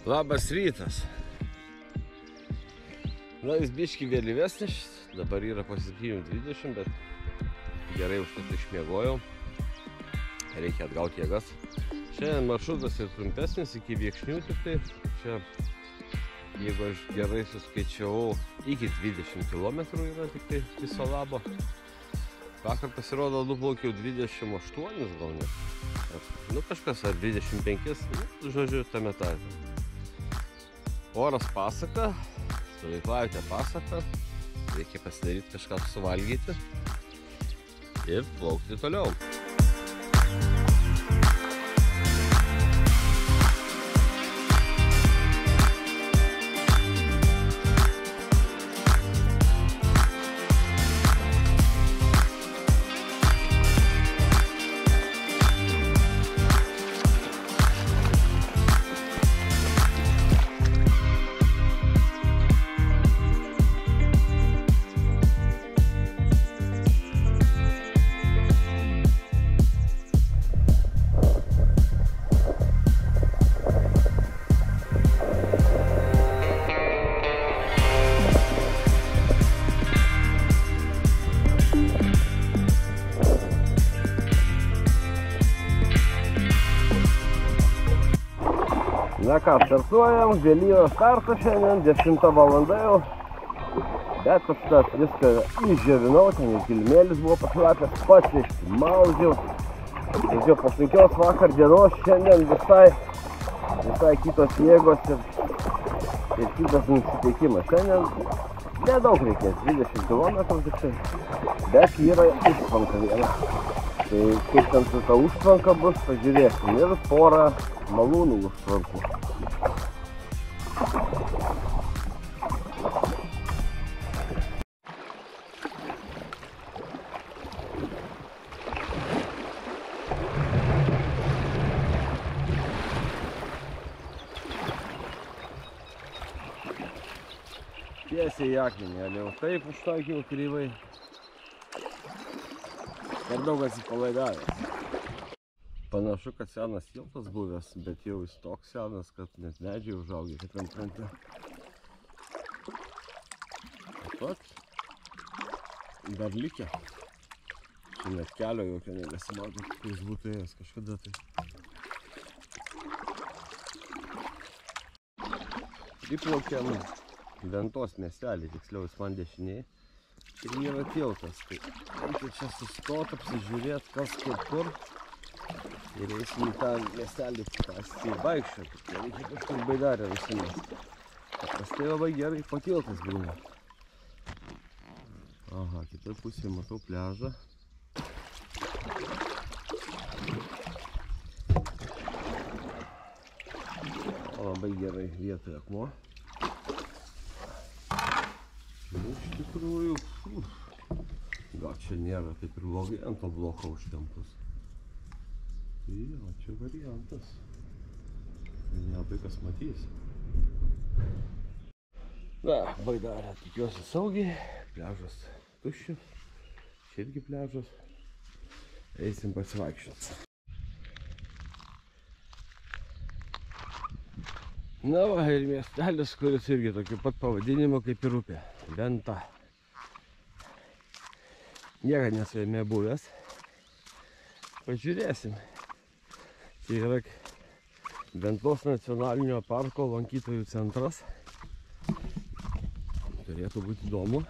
Labas rytas. Na, jis biški vėlyvesnis, dabar yra po 7:20, bet gerai užtat išmiegojau. Reikia atgauti jėgas. Šiandien maršrutas ir trumpesnis, iki Viekšnių tik tai. Čia, jeigu aš gerai suskaičiavau, iki 20 km yra tik tai viso labo. Vakar pasirodo, nuplaukiau 28 gal ne. Nu kažkas, ar 25, nu, žodžiu, tame tarpe. Oras pasaka, stovyklavietė pasaka, reikia pasidaryti kažką suvalgyti ir plaukti toliau. Na ką, startuojam, vėlyvą startą šiandien, 10 valanda jau. Bet užtat viską išdžiovinau, ten ir kilimėlis buvo pašlapęs, pats išmaudžiau. Žodžiu, po 5 vakar dienos šiandien visai kitos jėgos ir kitas nusiteikimas. Šiandien nedaug reikės, 20 km tik tai, bet yra užtvanka viena. Tai kaip ten su ta užtvanka bus, pažiūrėsim, ir porą malūnų užtvankų. Tiesiai į akmenį, jau taip užtaikiau kryvai. Per daug atsipalaidavęs. Panašu, kad senas tiltas buvęs, bet jau jis toks senas, kad net medžiai užaugė kitam krante. Taip pat dar likę. Čia net kelio jokio nesimato, kai jis būtų ėjęs kažkada tai. Įplaukėm Ventos miestelį, tiksliau jis man dešiniai. Ir yra tiltas, tai reikia čia sustot, apsižiūrėti, kas kaip kur. Ir eisim į tą miestelį pasivaikščioti, tai reikia kažkur Baidarę nusimesti. Paprastai labai gerai po tiltas būna. Aha, kitoj pusėje matau pliažą. Labai gerai vietoje akmuo. Iš tikrųjų, gal čia nėra taip ir blogai ant to bloko užtempus. Jo, čia variantas. Nelabai kas matys. Na, Baidarė, tikiuosi saugiai. Pliažas tuščias. Čia irgi pliažas. Eisim pasivaikščioti. Na va, ir miestelis, kuris irgi tokiu pat pavadinimu kaip ir upė. Venta. Niekad nesu jame buvęs. Pažiūrėsim. Tai yra Ventos nacionalinio parko lankytojų centras. Turėtų būti įdomu.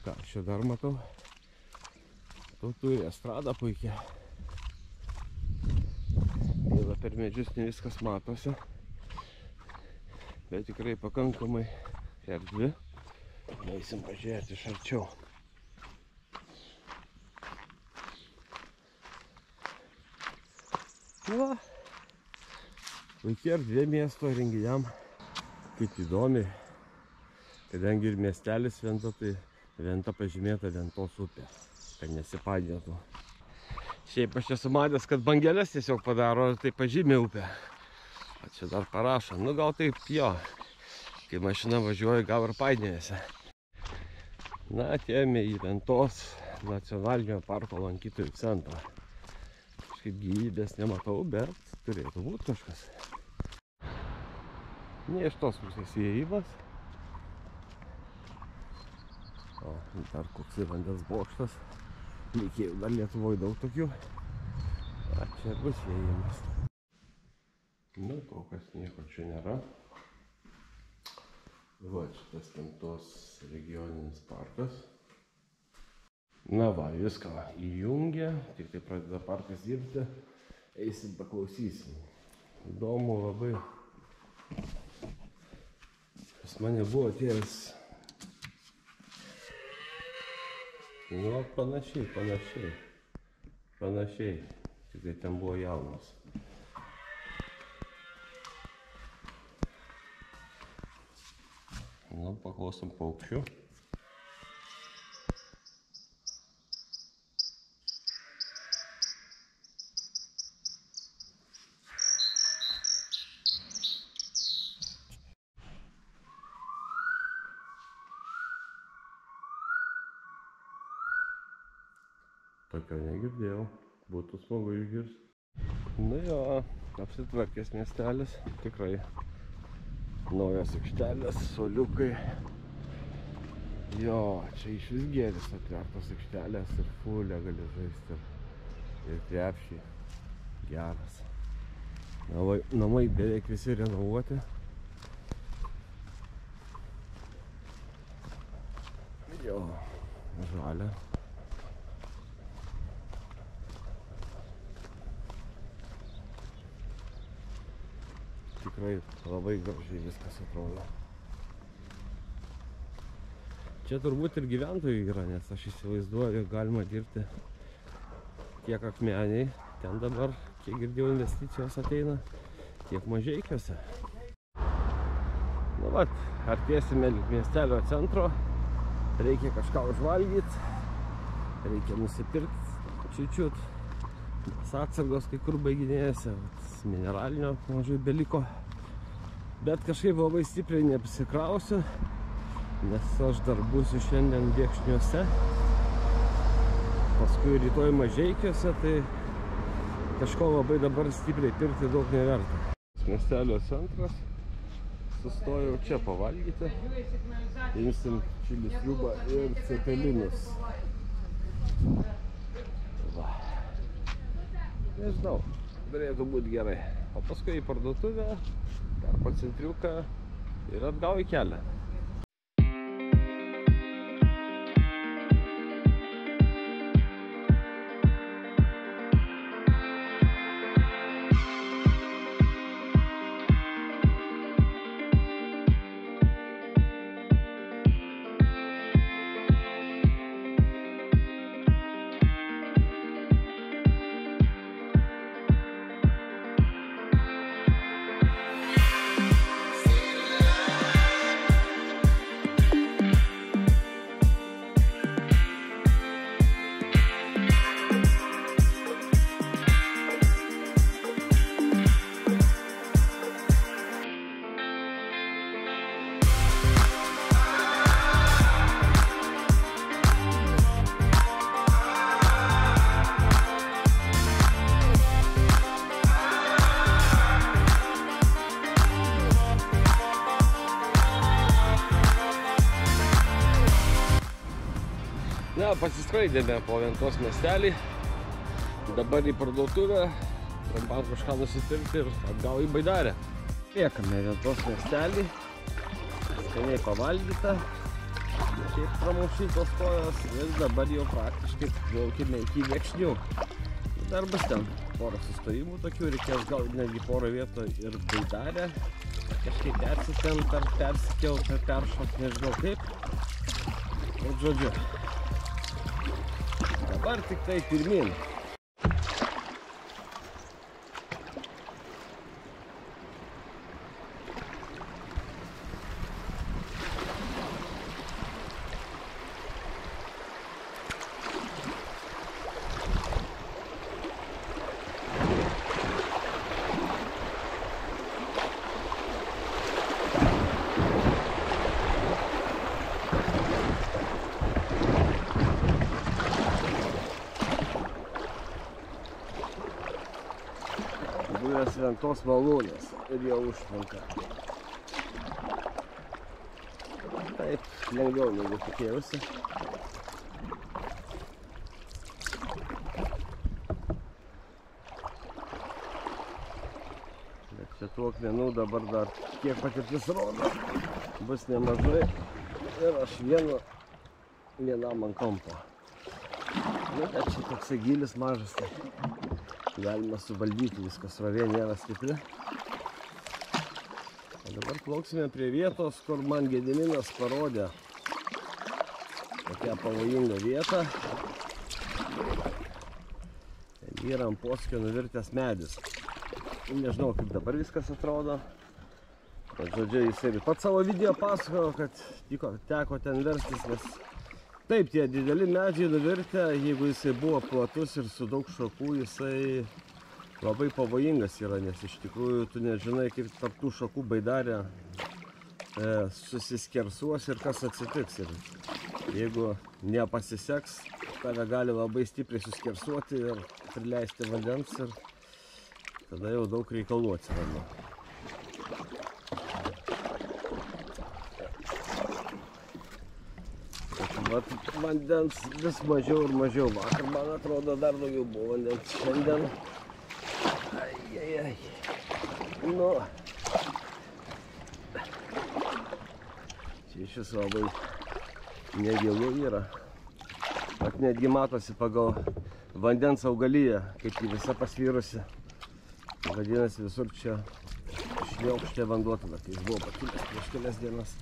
Ką aš čia dar matau? Tu turi estradą puikiai. Vėla per medžius ne viskas matosi. Bet tikrai pakankamai erdvi. Eisim pažiūrėti iš arčiau. Va, puikiai erdvė miesto renginiam. Kaip įdomi, kadangi ir miestelis Venta, tai Venta pažymėta Ventos upė, kad nesipainiotų. Šiaip aš esu matęs, kad bangelės tiesiog padaro, tai pažymė upę. O čia dar parašo, nu gal taip jo, kai mašina važiuoja, gal ir painiojasi. Na, atėjome į Ventos nacionalinio parko lankytojų centrą. Kažkaip gyvybės nematau, bet turėtų būti kažkas. Ne iš tos pusės įėjimas. O, dar koks vandens bokštas. Reikėjo dar Lietuvoje daug tokių. A, čia bus įėjimas. Nu, kol kas nieko čia nėra. Va, šitas Ventos regioninis parkas. Na va, viską įjungia, tik tai pradeda parkas dirbti. Eisim, paklausysim. Įdomu labai. Pas mane buvo atėjęs. Nu, panašiai. Tik tai ten buvo jaunas. Nu, paklausom paukščių. Tokio negirdėjau, būtų smagu išgirsti. Nu jo, apsitvarkęs miestelis, tikrai. Naujas aikštelės, suoliukai. Jo, čia iš vis gėris atvertos aikštelės ir fulę gali žaisti. Ir krepšį. Geras. Namai beveik visi renovuoti. Jo, žalia. Tikrai labai gražiai viskas atrodo. Čia turbūt ir gyventojų yra, nes aš įsivaizduoju, galima dirbti tiek Akmenėj, ten dabar, kiek girdėjau, investicijos ateina, tiek Mažeikiuose. Nu vat, artėsime link miestelio centro, reikia kažką užvalgyti, reikia nusipirkti čiučiut. Atsargos kai kur baiginėjasi, mineralinio mažai beliko. Bet kažkaip labai stipriai nepasikrausiu, nes aš dar būsiu šiandien Viekšniuose, paskui rytoj Mažeikiuose, tai kažko labai dabar stipriai pirkti daug neverta. Miestelio centras, sustojau čia pavalgyti, imsim čili sriubą ir cepelinus. Va. Nežinau, turėtų būti gerai. O paskui į parduotuvę, dar po centriuką ir atgal į kelią. Na, pasiskraidėme po Ventos miestelį, dabar į parduotuvę, trumpam kažką nusipirkti ir atgal į Baidarę. Liekame Ventos miestelį, skaniai pavalgyta, šiaip pramušytos kojos ir dabar jau praktiškai plaukime iki Viekšnių. Dar bus ten porą sustojimų tokių, reikės gal netgi porą vietų ir Baidarę, kažkaip persitent ar persikelt ar peršokt, nežinau kaip, bet žodžiu. Dabar tik tai pirmin. Buvęs Ventos malūnas ir jau užtvanka. Taip, lengviau negu tikėjausi. Bet čia tų akmenų dabar dar kiek patirtis rodo, bus nemažai ir aš vienam ant kampo. Nu, bet čia toksai gylis mažas, tai galima suvaldyti, viskas srovė nėra stipri. O dabar plauksime prie vietos, kur man Gediminas parodė tokią pavojingą vietą. Ten yra ant posūkio nuvirtęs medis. Nežinau, kaip dabar viskas atrodo. Bet žodžiu, jis ir pats savo video pasakojo, kad teko ten verstis, nes taip, tie dideli medžiai nuvirtę, jeigu jisai buvo platus ir su daug šakų, jisai labai pavojingas yra, nes iš tikrųjų tu nežinai, kaip tarp tų šakų baidarė susiskersuos ir kas atsitiks. Ir jeigu nepasiseks, tave gali labai stipriai suskersuoti ir prileisti vandens ir tada jau daug reikalų atsiranda. Vat vandens vis mažiau ir mažiau. Vakar, man atrodo, dar daugiau buvo vandens. Šiandien. Ai. Nu. Čia šis labai negilu yra. Vat netgi matosi pagal vandens augaliją, kaip ji visa pasvyrusi. Vadinasi, visur čia šliaukštė vanduo tada, kai jis buvo pakilęs prieš kelias dienas.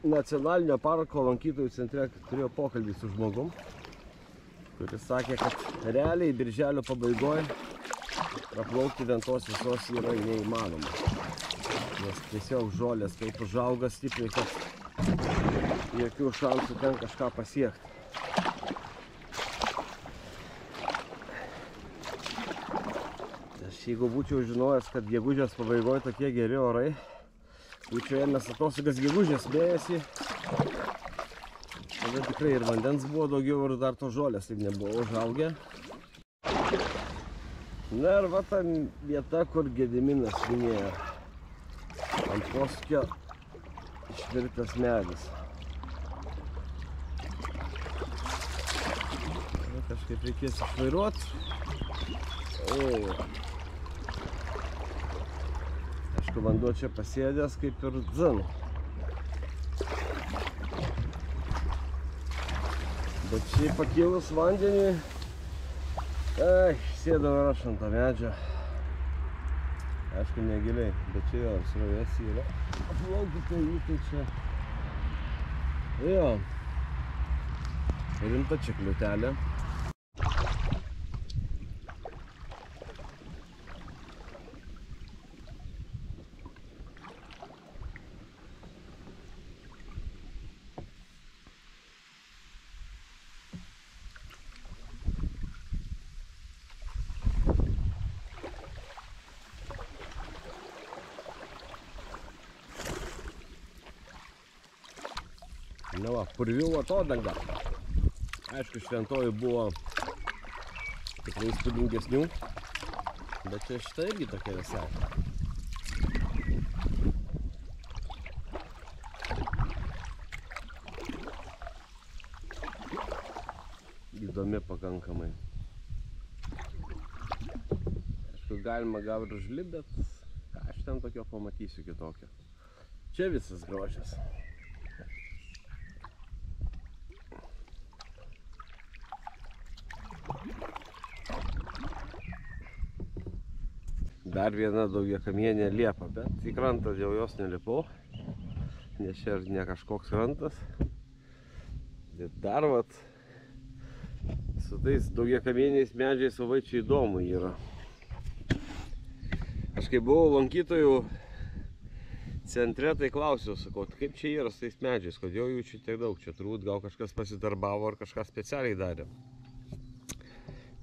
Nacionalinio parko lankytojų centre turėjau pokalbį su žmogum, kuris sakė, kad realiai birželio pabaigoje praplaukti Ventos visos yra neįmanoma. Nes tiesiog žolės kaip užauga stipriai, kad jokių šansų ten kažką pasiekti. Aš jeigu būčiau žinojęs, kad gegužės pabaigoje tokie geri orai, būčiau ėmęs atostogas gegužės mėnesį. Tada tikrai ir vandens buvo daugiau ir dar to žolės taip nebuvo užaugę. Na ir va ta vieta, kur Gediminas minėjo. Ant posūkio išvirtęs medis. Kažkaip reikės išvairuoti. Vanduo čia pasėdęs kaip ir dzin. Bet šiaip pakilus vandenį, sėdau ir aš ant to medžio. Aišku, negiliai, bet čia jau srovės yra. Plaukite jį, tai čia. Jo. Rimta čia kliutelė. Na va, purvių atodanga. Aišku, Šventoji buvo tikrai įspūdingesnių, bet čia šita irgi tokia visai. Įdomi pakankamai. Aišku, galima gauti ir žli, bet ką aš ten tokio pamatysiu kitokio. Čia visas grožis. Dar viena daugiakamienė liepa, bet į krantą dėl jos nelipau, nes čia ne kažkoks krantas. Ir dar vat, su tais daugiakamieniais medžiais labai čia įdomu yra. Aš kai buvau lankytojų centre, tai klausiau, sakau, kaip čia yra su tais medžiais, kodėl jų čia tiek daug, čia turbūt gal kažkas pasidarbavo ar kažką specialiai darė.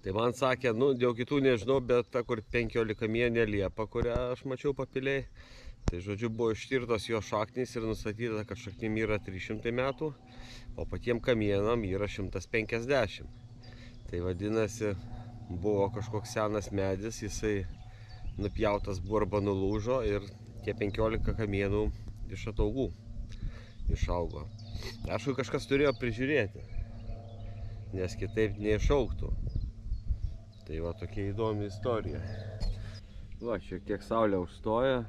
Tai man sakė, nu, dėl kitų nežinau, bet ta, kur 15-kamienė liepa, kurią aš mačiau papiliai, tai žodžiu buvo ištirtos jo šaknys ir nustatyta, kad šaknim yra 300 metų, o patiem kamienam yra 150. Tai vadinasi, buvo kažkoks senas medis, jisai nupjautas buvo arba nulūžo ir tie 15 kamienų iš ataugų išaugo. Aišku, kažkas turėjo prižiūrėti, nes kitaip neišaugtų. Tai va tokia įdomi istorija. Va, šiek tiek saulė užstoja.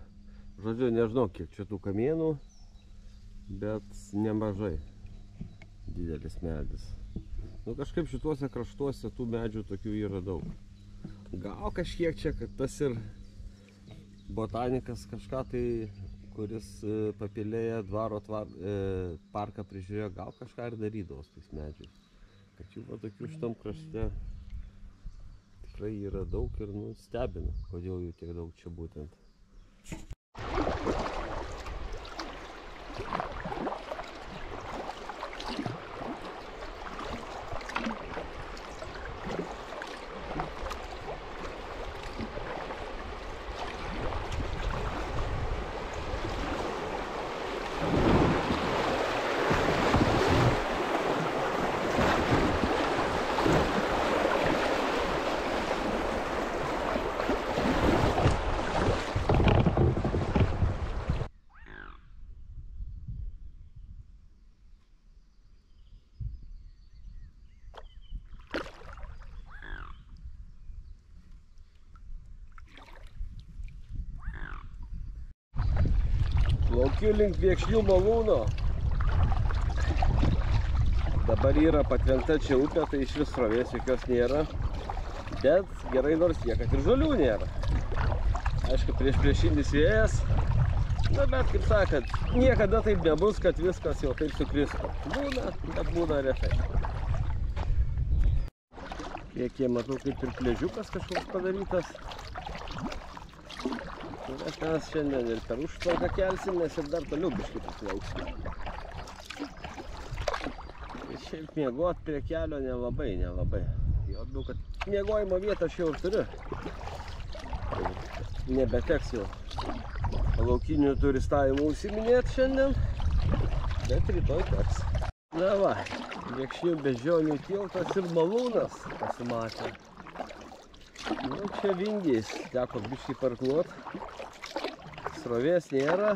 Žodžiu, nežinau, kiek čia tų kamienų, bet nemažai. Didelis medis. Nu, kažkaip šituose kraštuose tų medžių tokių yra daug. Gal kažkiek čia, kad tas ir botanikas kažką tai, kuris Papilėje dvaro parką prižiūrėjo, gal kažką ir darydavo su tais medžiais. Kad jų va tokių šitam krašte tikrai yra daug ir stebina, kodėl jų tiek daug čia būtent. Plaukiu link Viekšnių malūno. Dabar yra patvenkta čia upė, tai iš vis srovės jokios nėra. Bet gerai nors tiek, kad ir žolių nėra. Aišku, priešinis vėjas. Na, bet kaip sakant, niekada taip nebus, kad viskas jau taip sukristų. Būna, bet būna retai. Kiek jie matau, kaip ir plėžiukas kažkoks padarytas. Mes šiandien ir per užtvanką kelsim, nes ir dar toliau biškį paplauksim. Ir šiaip miegot prie kelio nelabai. Jo labiau, kad miegojimo vietą aš jau ir turiu. Nebeteks jau laukinių turistavimų užsiminėti šiandien, bet rytoj teks. Na va, Viekšnių beždžionių tiltas ir malūnas pasimatė. Nu, čia vingiais teko biškį parkluot. Srovės nėra,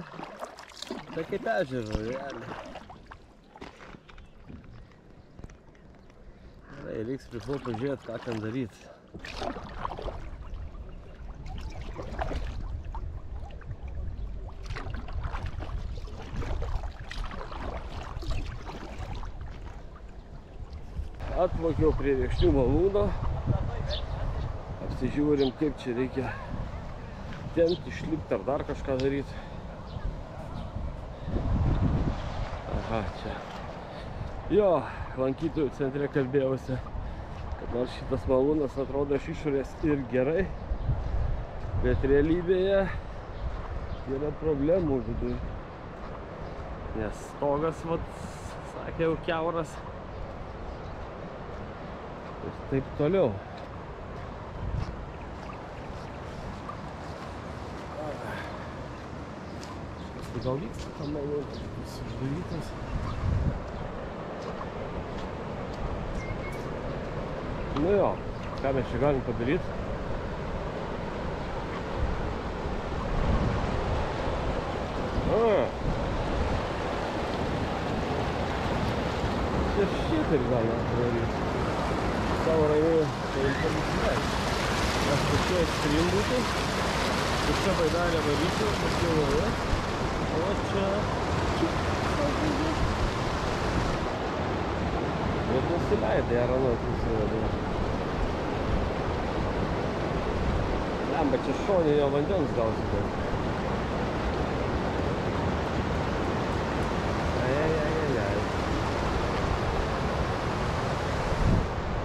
tai kaip ežero, realiai. Gerai, reiks priplaukt pažiūrėti, ką ten daryti. Atplaukiau prie Viekšnių malūno. Apsižiūrim, kaip čia reikia tempt, išlipti ar dar kažką daryti. Aha, čia. Jo, lankytojų centre kalbėjausi, kad nors šitas malūnas atrodo iš išorės ir gerai, bet realybėje yra problemų viduj. Nes stogas, vat, sakė, jau kiauras. Ir taip toliau. Gal vyksta tam malūnas, jis uždarytas. Nu jo, ką mes čia galim padaryti? Ir šitaip galima padaryti. Savo ramiai paimti nusileisti. Aš pačiu atskrindusiu, ir čia baidarę varysiu, paskiauoju. O čia... Ir nusileidai, ar anot nusileidai. Lemba, čia šoninio vandens gausite. Ai.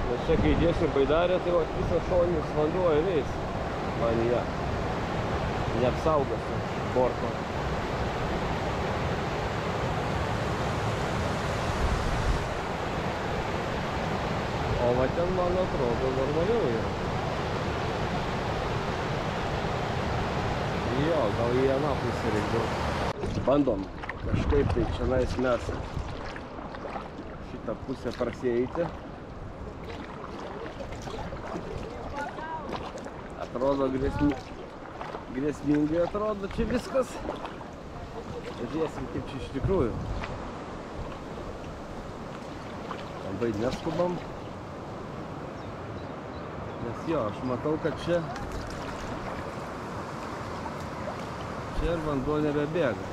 Nes čia, kai įdėsiu baidarę, tai visas šoninis vanduo ir eis. Man ją neapsaugos borto. O va ten, man atrodo, normaliau yra. Jo, gal į aną pusę reikdavo. Bandom kažkaip tai čionais mes šitą pusę prasieiti. Atrodo grėsmingai atrodo čia viskas. Pažiūrėsim, kaip čia iš tikrųjų. Labai neskubam. Nes jo, aš matau, kad čia ir vanduo nebebėga.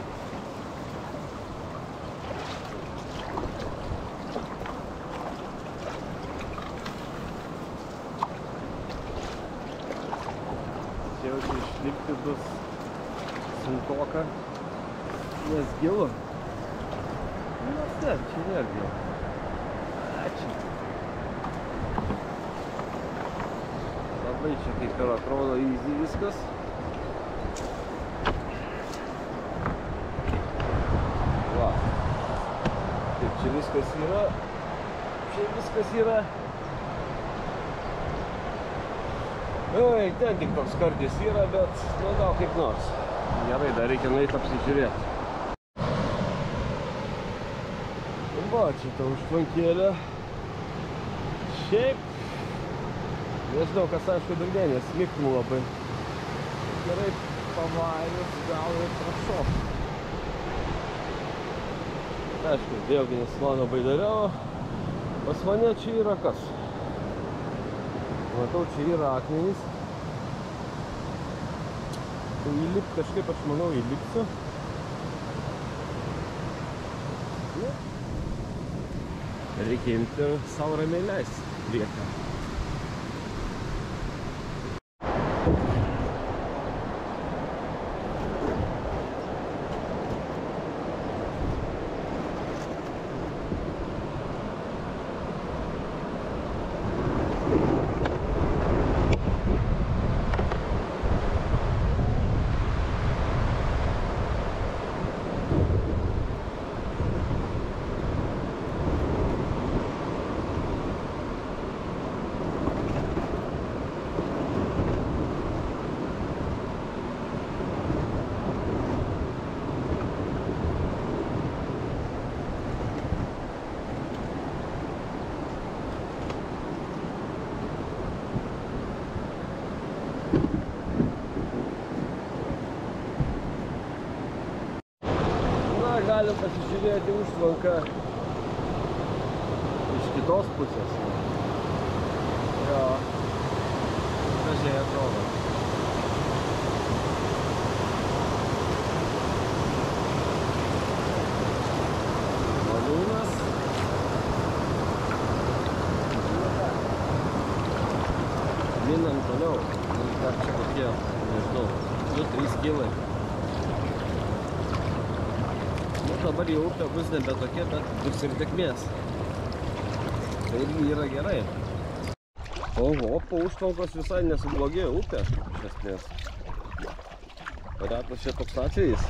Čia jau išlipti bus sunkoka, nes gilu. Nes ne, čia nėra gilu. Ačiū. Labai čia kaip ir atrodo easy viskas. Va. Taip, čia viskas yra. Čia viskas yra. Oi, ten tik toks kartais yra, bet nu gal kaip nors. Gerai, dar reikia nueiti apsižiūrėti. Va, čia ta užtvankėlė. Šiaip nežinau, kas aišku daugiau, nes smigtum labai. Gerai pavairius gal ir prašok. Aišku, vėlgi nesimano baidariavo. Pas mane čia yra kas? Matau, čia yra akmenys. Tai įlipt kažkaip, aš manau, įlipsiu. Reikia imti savo ramiai leisti prieką. Galim pasižiūrėti užtvanką iš kitos pusės. Jo, gražiai atrodo. Malūnas. Minam toliau. Dar čia kokie, nežinau, 2-3 kilai. Dabar jau upė bus nebe tokia, bet bus ir tėkmės. Tai irgi yra gerai. Oho, po užtvankos visai nesublogėjo upė, iš esmės. Retas čia toks atvejis.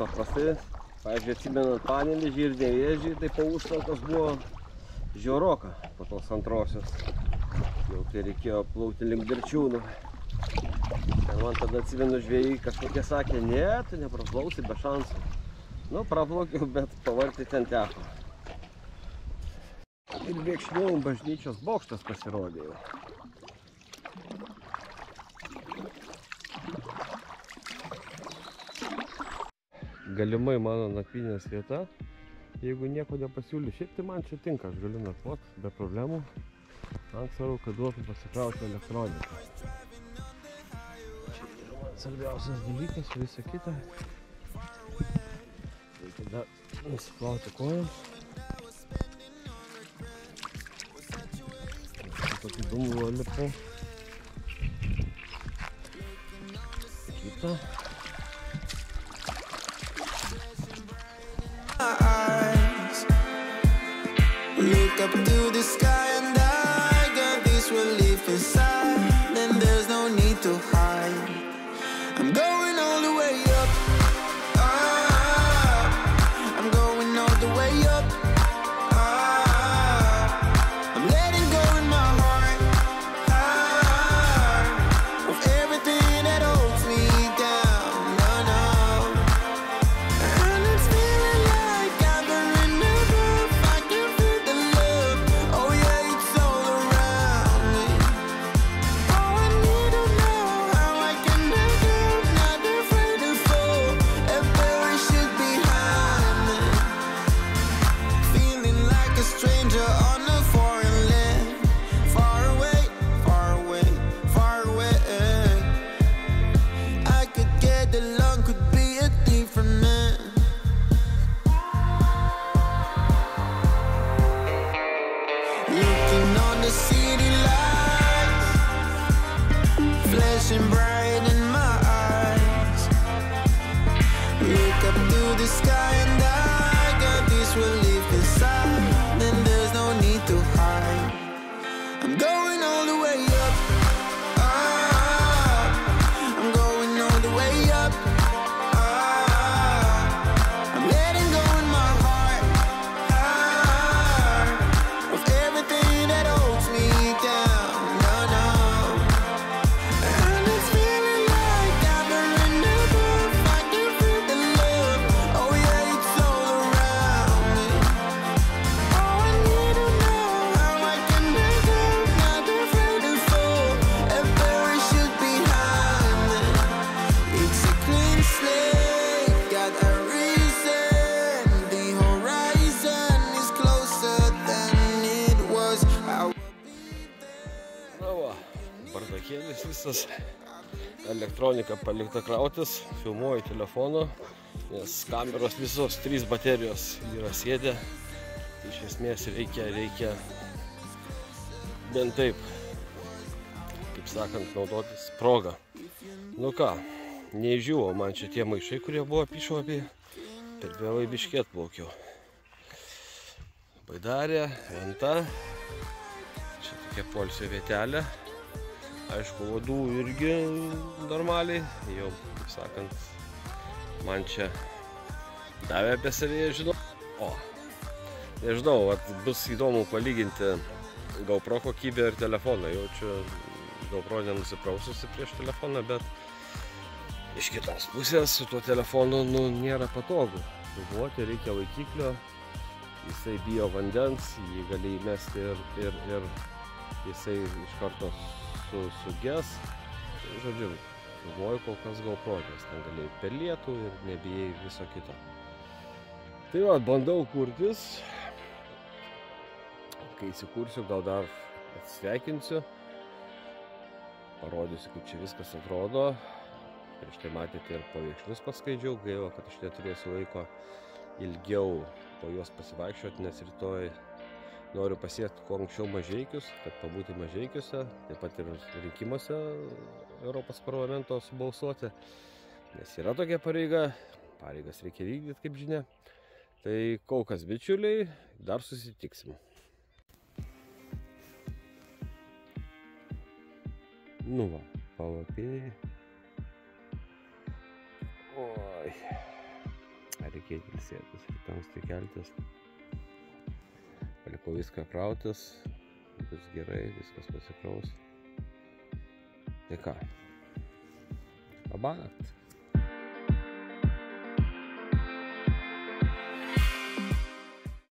Paprastai, pavyzdžiui, atsimenant Panevėžį ir Nevėžį, tai po užtvankos buvo žiauroka po tos antrosios. Jau kai reikėjo plaukti link Dirčiūnų. Man tada atsimenu žvėjai kažkokie sakė, ne, tu nepraplausi be šansų. Nu, praplaukiau, bet pavarti ten teko. Ir Viekšnių bažnyčios bokštas pasirodė jau. Galimai mano nakvynės vieta. Jeigu nieko nepasiūlė, šiaip tai man čia tinka, aš galiu nakvoti be problemų. Man svarbu, kad duotų pasikrauti elektroniką. Svarbiausias dalykas, visa kita. Reikia dar nusiplauti kojams. Tokį dumblą lipu. Kita. Look up to the sky and I got this relief inside. Then there's no need to hide. I'm going all the way up, I'm going all the way up, I'm letting go in my heart, of everything that holds me down. visas elektronika palikta krautis, filmuoju telefonu, nes kameros visos 3 baterijos yra sėdę. Iš esmės reikia bent taip, kaip sakant, naudotis progą. Nu ką, neižiūvo man čia tie maišai, kurie buvo pišopiai, per vėlai biškėt plaukiau. Baidarė, venta, čia tokia poilsio vietelė. Aišku, vadų irgi normaliai, jau, kaip sakant, man čia davė apie save, žinau. O, nežinau, bus įdomu palyginti GoPro kokybę ir telefoną. Jau čia GoPro nenusipraususi prieš telefoną, bet iš kitos pusės su tuo telefonu nėra patogu. Filmuoti reikia laikiklio, jisai bijo vandens, jį gali įmesti ir jisai iš karto suges. Žodžiu, filmuoju kol kas GoPro, nes ten galėjai per lietų ir nebijai viso kito. Tai va, bandau kurtis. Kai įsikursiu, gal dar atsisveikinsiu. Parodysiu, kaip čia viskas atrodo. Prieš tai matėte ir paveikšlius paskaidžiau. Gaila, kad aš neturėsiu laiko ilgiau po juos pasivaikščioti, nes rytoj noriu pasiekti kuo anksčiau Mažeikius, kad pabūti Mažeikiuose, taip pat ir rinkimuose Europos parlamento subalsuoti, nes yra tokia pareiga, pareigas reikia vykdyti, kaip žinia. Tai kol kas, bičiuliai, dar susitiksim. Nu va, palapiniai. Oi, reikėjo ilsėtis, anksti keltis. Palikau viską krautis, bus gerai, viskas pasikraus. Tai ką, pabakt.